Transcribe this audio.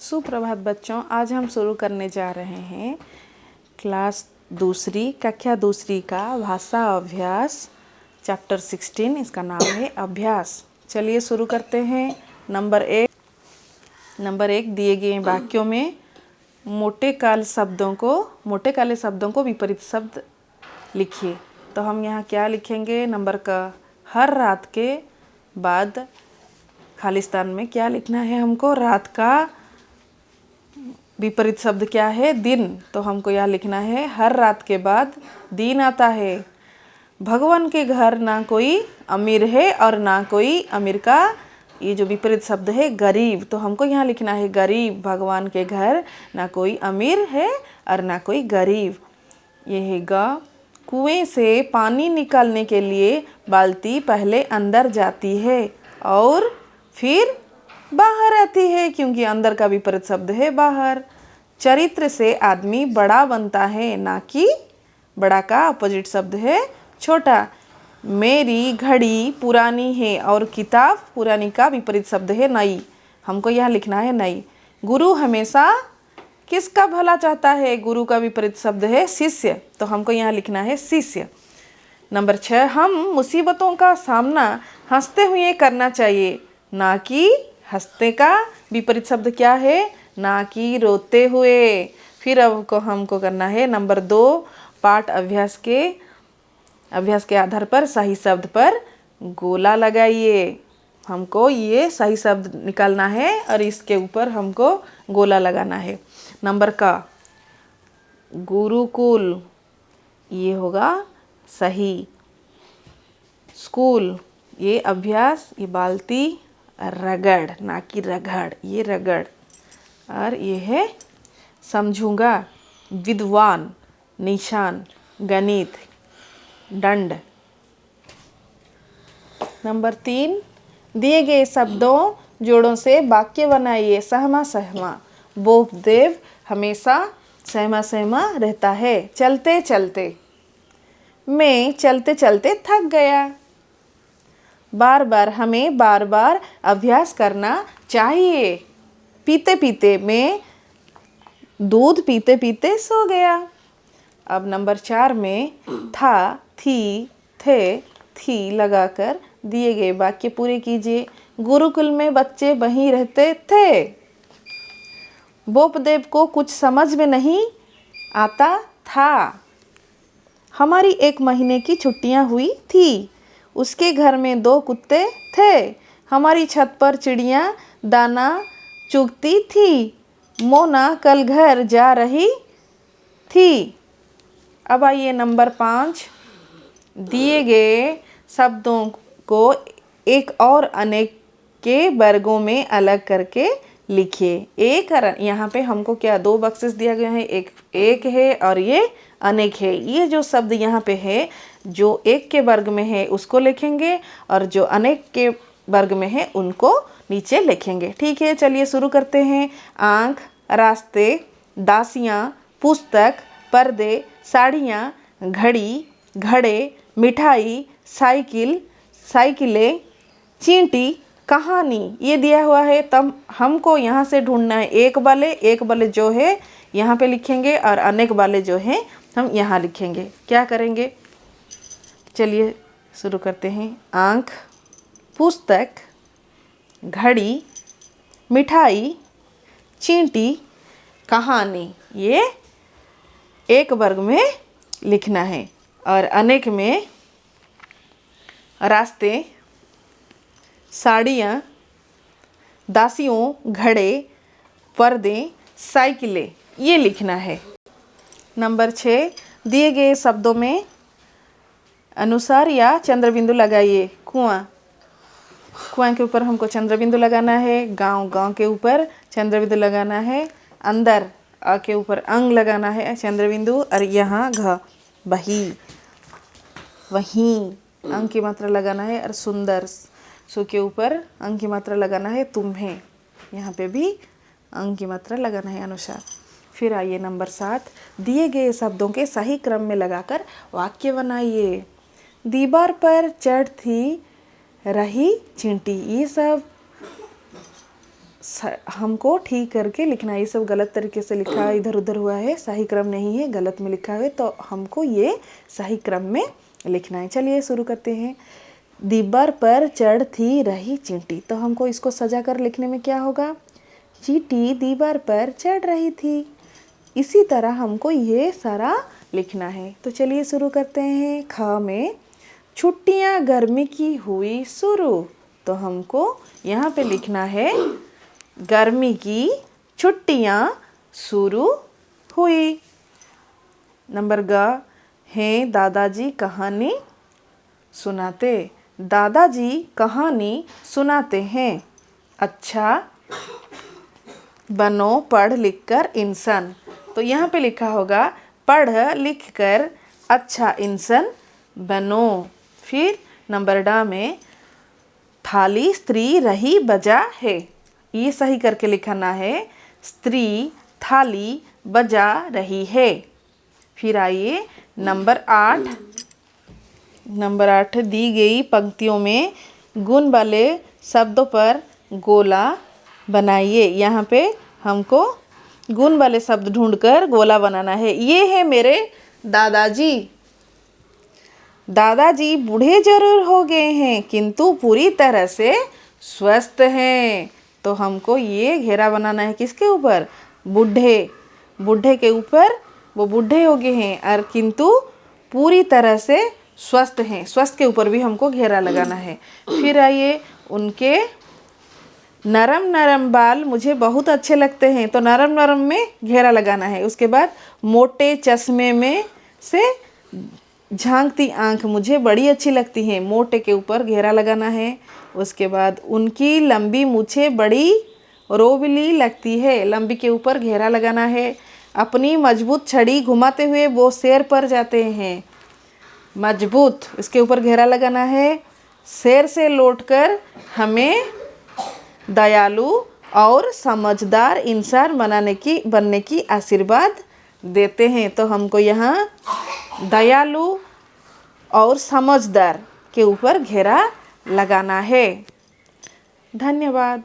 सुप्रभात बच्चों, आज हम शुरू करने जा रहे हैं क्लास दूसरी कक्षा दूसरी का भाषा अभ्यास चैप्टर 16। इसका नाम है अभ्यास। चलिए शुरू करते हैं। नंबर एक दिए गए वाक्यों में मोटे काले शब्दों को विपरीत शब्द लिखिए। तो हम यहाँ क्या लिखेंगे? नंबर का हर रात के बाद खालिस्तान में क्या लिखना है हमको? रात का विपरीत शब्द क्या है? दिन। तो हमको यहाँ लिखना है हर रात के बाद दिन आता है। भगवान के घर ना कोई अमीर है और ना कोई अमीर का, ये जो विपरीत शब्द है गरीब, तो हमको यहाँ लिखना है गरीब। भगवान के घर ना कोई अमीर है और ना कोई गरीब। ये है ग। कुएं से पानी निकालने के लिए बाल्टी पहले अंदर जाती है और फिर बाहर आती है, क्योंकि अंदर का विपरीत शब्द है बाहर। चरित्र से आदमी बड़ा बनता है, ना कि बड़ा का अपोजिट शब्द है छोटा। मेरी घड़ी पुरानी है और किताब पुरानी का विपरीत शब्द है नई। हमको यहाँ लिखना है नई। गुरु हमेशा किसका भला चाहता है? गुरु का विपरीत शब्द है शिष्य, तो हमको यहाँ लिखना है शिष्य। नंबर 6, हम मुसीबतों का सामना हंसते हुए करना चाहिए, ना कि हंसते का विपरीत शब्द क्या है? ना कि रोते हुए। फिर अब को हमको करना है नंबर 2, पाठ अभ्यास के आधार पर सही शब्द पर गोला लगाइए। हमको ये सही शब्द निकालना है और इसके ऊपर हमको गोला लगाना है। नंबर का गुरुकुल, ये होगा सही। स्कूल, ये अभ्यास, ये बाल्टी, रगड़ ना कि रगड़, ये रगड़। और ये है समझूंगा, विद्वान, निशान, गणित, दंड। नंबर 3, दिए गए शब्दों जोड़ों से वाक्य बनाइए। सहमा सहमा, बोपदेव हमेशा सहमा सहमा रहता है। चलते चलते, मैं चलते चलते थक गया। बार बार, हमें बार बार अभ्यास करना चाहिए। पीते पीते, मैं दूध पीते पीते सो गया। अब नंबर 4 में था, थी, थे, थी लगाकर दिए गए वाक्य पूरे कीजिए। गुरुकुल में बच्चे वहीं रहते थे। बोपदेव को कुछ समझ में नहीं आता था। हमारी 1 महीने की छुट्टियां हुई थी। उसके घर में 2 कुत्ते थे। हमारी छत पर चिड़ियां दाना चुगती थी। मोना कल घर जा रही थी। अब आइए नंबर 5, दिए गए शब्दों को एक और अनेक के वर्गों में अलग करके लिखिए। एक, यहाँ पे हमको क्या 2 बक्सेस दिया गया है, एक है और ये अनेक है। ये जो शब्द यहाँ पे है, जो एक के वर्ग में है उसको लिखेंगे और जो अनेक के वर्ग में है उनको नीचे लिखेंगे। ठीक है, चलिए शुरू करते हैं। आँख, रास्ते, दासियाँ, पुस्तक, पर्दे, साड़ियाँ, घड़ी, घड़े, मिठाई, साइकिल, साइकिलें, चींटी, कहानी, ये दिया हुआ है। तब हमको यहाँ से ढूंढना है एक वाले जो है यहाँ पे लिखेंगे और अनेक वाले जो है हम यहाँ लिखेंगे। क्या करेंगे? चलिए शुरू करते हैं। आँख, पुस्तक, घड़ी, मिठाई, चींटी, कहानी, ये एक वर्ग में लिखना है और अनेक में रास्ते, साड़ियाँ, दासियों, घड़े, पर्दे, साइकिलें, ये लिखना है। नंबर 6, दिए गए शब्दों में अनुसार या चंद्रबिंदु लगाइए। कुआं के ऊपर हमको चंद्रबिंदु लगाना है। गांव के ऊपर चंद्रबिंदु लगाना है। अंदर, अ के ऊपर अंग लगाना है चंद्रबिंदु। और यहाँ घ, वहीं अंग की मात्रा लगाना है। और सुंदर, सु के ऊपर अंग की मात्रा लगाना है। तुम्हें, यहाँ पे भी अंग की मात्रा लगाना है अनुसार। फिर आइए नंबर 7, दिए गए शब्दों के सही क्रम में लगाकर वाक्य बनाइए। दीवार पर चढ़ती रही चींटी, ये सब हमको ठीक करके लिखना है। ये सब गलत तरीके से लिखा है, इधर उधर हुआ है, सही क्रम नहीं है, गलत में लिखा है, तो हमको ये सही क्रम में लिखना है। चलिए शुरू करते हैं। दीवार पर चढ़ थी रही चींटी, तो हमको इसको सजा कर लिखने में क्या होगा? चींटी दीवार पर चढ़ रही थी। इसी तरह हमको ये सारा लिखना है। तो चलिए शुरू करते हैं। ख में छुट्टियां गर्मी की हुई शुरू, तो हमको यहाँ पे लिखना है गर्मी की छुट्टियां शुरू हुई। नंबर ग है दादाजी कहानी सुनाते। दादाजी कहानी सुनाते हैं। अच्छा बनो पढ़ लिख कर इंसान, तो यहाँ पे लिखा होगा पढ़ लिख कर अच्छा इंसान बनो। फिर नंबर डा में थाली स्त्री रही बजा है, ये सही करके लिखना है, स्त्री थाली बजा रही है। फिर आइए नंबर 8 दी गई पंक्तियों में गुण वाले शब्दों पर गोला बनाइए। यहाँ पे हमको गुण वाले शब्द ढूंढकर गोला बनाना है। ये है मेरे दादाजी। दादाजी बूढ़े जरूर हो गए हैं किंतु पूरी तरह से स्वस्थ हैं। तो हमको ये घेरा बनाना है किसके ऊपर? बूढ़े के ऊपर। वो बूढ़े हो गए हैं और किंतु पूरी तरह से स्वस्थ हैं। स्वस्थ के ऊपर भी हमको घेरा लगाना है। फिर आइए उनके नरम नरम बाल मुझे बहुत अच्छे लगते हैं, तो नरम नरम में घेरा लगाना है। उसके बाद मोटे चश्मे में से झांकती आंख मुझे बड़ी अच्छी लगती है, मोटे के ऊपर घेरा लगाना है। उसके बाद उनकी लंबी मूछें बड़ी रोबली लगती है, लंबी के ऊपर घेरा लगाना है। अपनी मजबूत छड़ी घुमाते हुए वो शेर पर जाते हैं, मजबूत इसके ऊपर घेरा लगाना है। शेर से लौटकर हमें दयालु और समझदार इंसान बनने की आशीर्वाद देते हैं। तो हमको यहाँ दयालु और समझदार के ऊपर घेरा लगाना है। धन्यवाद।